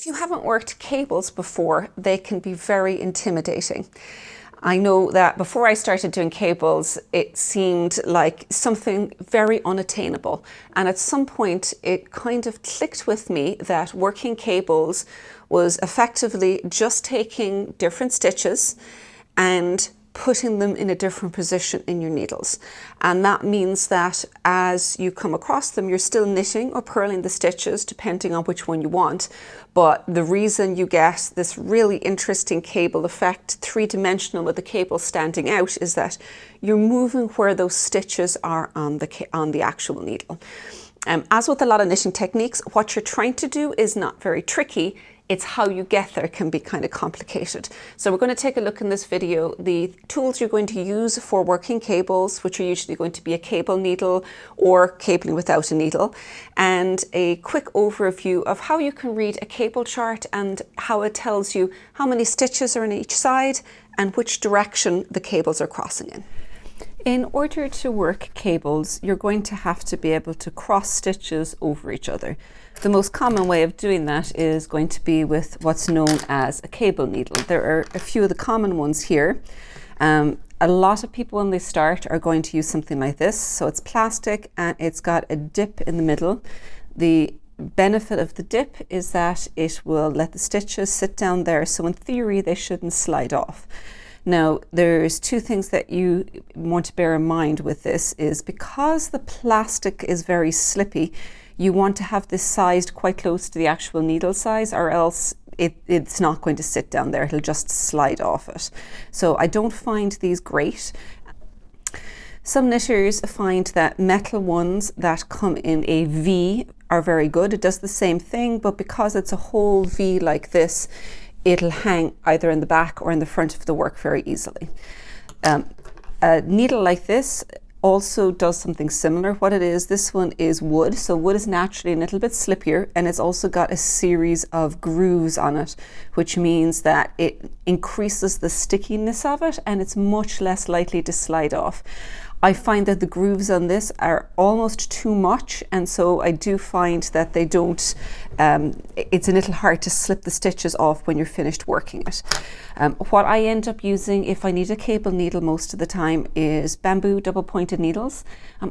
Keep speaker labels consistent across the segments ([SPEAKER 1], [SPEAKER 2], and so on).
[SPEAKER 1] If you haven't worked cables before, they can be very intimidating. I know that before I started doing cables, it seemed like something very unattainable. And at some point, it kind of clicked with me that working cables was effectively just taking different stitches and putting them in a different position in your needles. And that means that as you come across them, you're still knitting or purling the stitches, depending on which one you want. But the reason you get this really interesting cable effect, three-dimensional with the cable standing out, is that you're moving where those stitches are on the actual needle. As with a lot of knitting techniques, what you're trying to do is not very tricky. It's how you get there can be kind of complicated. So we're going to take a look in this video, the tools you're going to use for working cables, which are usually going to be a cable needle or cabling without a needle, and a quick overview of how you can read a cable chart and how it tells you how many stitches are in each side and which direction the cables are crossing in. In order to work cables, you're going to have to be able to cross stitches over each other. The most common way of doing that is going to be with what's known as a cable needle. There are a few of the common ones here. A lot of people when they start are going to use something like this. So it's plastic and it's got a dip in the middle. The benefit of the dip is that it will let the stitches sit down there. So in theory, they shouldn't slide off. Now, there's two things that you want to bear in mind with this is because the plastic is very slippy, you want to have this sized quite close to the actual needle size, or else it's not going to sit down there. It'll just slide off it. So I don't find these great. Some knitters find that metal ones that come in a V are very good. It does the same thing, but because it's a whole V like this, it'll hang either in the back or in the front of the work very easily. A needle like this also does something similar. What it is, this one is wood. So wood is naturally a little bit slippier, and it's also got a series of grooves on it, which means that it increases the stickiness of it and it's much less likely to slide off. I find that the grooves on this are almost too much, and so I do find that they don't, it's a little hard to slip the stitches off when you're finished working it. What I end up using if I need a cable needle most of the time is bamboo double pointed needles.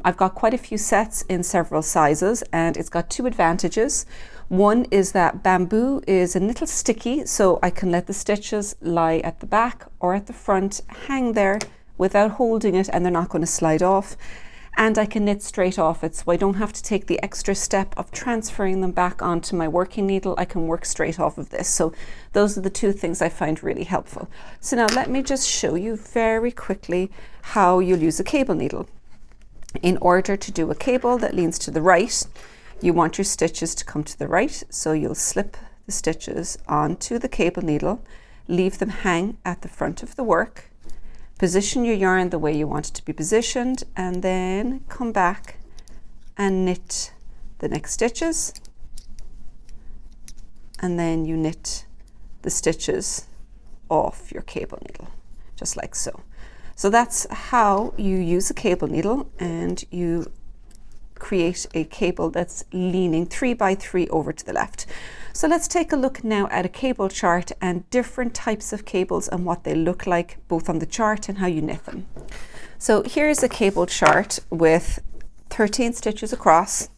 [SPEAKER 1] I've got quite a few sets in several sizes, and it's got two advantages. One is that bamboo is a little sticky, so I can let the stitches lie at the back or at the front, hang there without holding it, and they're not going to slide off. And I can knit straight off it, so I don't have to take the extra step of transferring them back onto my working needle. I can work straight off of this. So those are the two things I find really helpful. So now let me just show you very quickly how you'll use a cable needle. In order to do a cable that leans to the right, you want your stitches to come to the right. So you'll slip the stitches onto the cable needle, leave them hang at the front of the work, position your yarn the way you want it to be positioned, and then come back and knit the next stitches. And then you knit the stitches off your cable needle, just like so. So that's how you use a cable needle, and you create a cable that's leaning 3 by 3 over to the left. So let's take a look now at a cable chart and different types of cables and what they look like both on the chart and how you knit them. So here's a cable chart with 13 stitches across,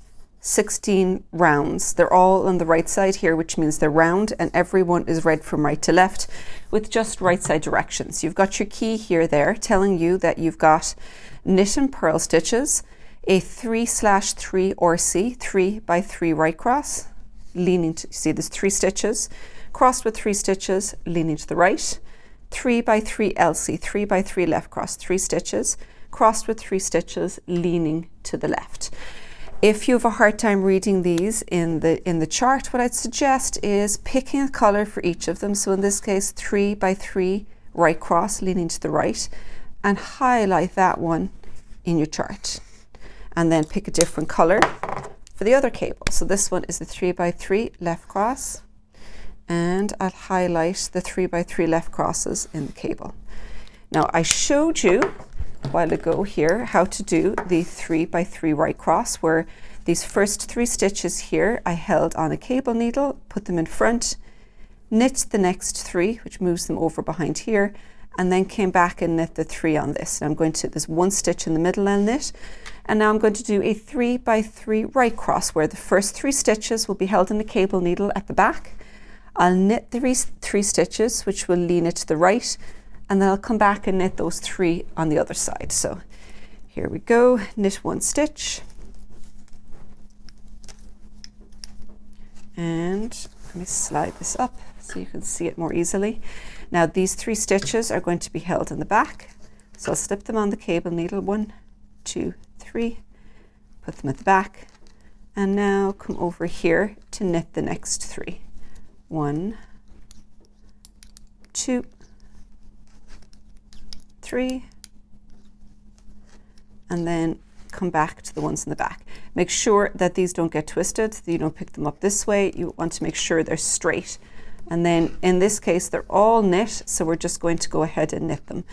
[SPEAKER 1] 16 rounds. They're all on the right side here, which means they're round, and every one is read from right to left with just right side directions. You've got your key here there telling you that you've got knit and purl stitches, a 3/3 RC, 3 by 3 right cross, leaning to, see there's 3 stitches, crossed with 3 stitches, leaning to the right, 3 by 3 LC, 3 by 3 left cross, 3 stitches, crossed with 3 stitches, leaning to the left. If you have a hard time reading these in the chart, what I'd suggest is picking a color for each of them. So in this case, 3 by 3 right cross, leaning to the right, and highlight that one in your chart. And then pick a different color for the other cable. So this one is the 3 by 3 left cross, and I'll highlight the 3 by 3 left crosses in the cable. Now I showed you a while ago here how to do the 3 by 3 right cross, where These first 3 stitches here, I held on a cable needle, put them in front, knit the next 3, which moves them over behind here, and then came back and knit the 3 on this. And I'm going to, there's 1 stitch in the middle I'll knit, and now I'm going to do a 3 by 3 right cross, where the first 3 stitches will be held in the cable needle at the back. I'll knit the 3 stitches, which will lean it to the right, and then I'll come back and knit those 3 on the other side. So here we go, knit 1 stitch, and let me slide this up so you can see it more easily. Now these 3 stitches are going to be held in the back, so I'll slip them on the cable needle, 1, 2, 3, put them at the back, and now come over here to knit the next 3. 1, 2, 3, and then come back to the ones in the back. Make sure that these don't get twisted, that you don't pick them up this way. You want to make sure they're straight. And then in this case, they're all knit, so we're just going to go ahead and knit them.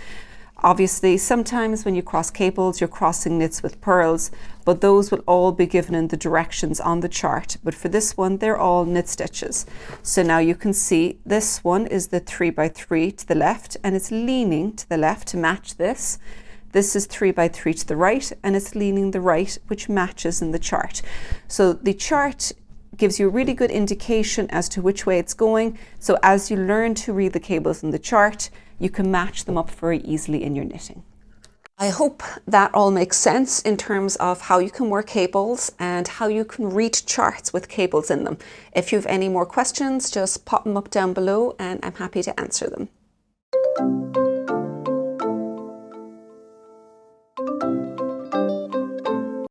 [SPEAKER 1] Obviously, sometimes when you cross cables, you're crossing knits with purls, but those will all be given in the directions on the chart. But for this one, they're all knit stitches. So now you can see this one is the 3 by 3 to the left, and it's leaning to the left to match this. This is 3 by 3 to the right, and it's leaning the right, which matches in the chart. So the chart gives you a really good indication as to which way it's going. So as you learn to read the cables in the chart, you can match them up very easily in your knitting. I hope that all makes sense in terms of how you can work cables and how you can read charts with cables in them. If you have any more questions, just pop them up down below and I'm happy to answer them.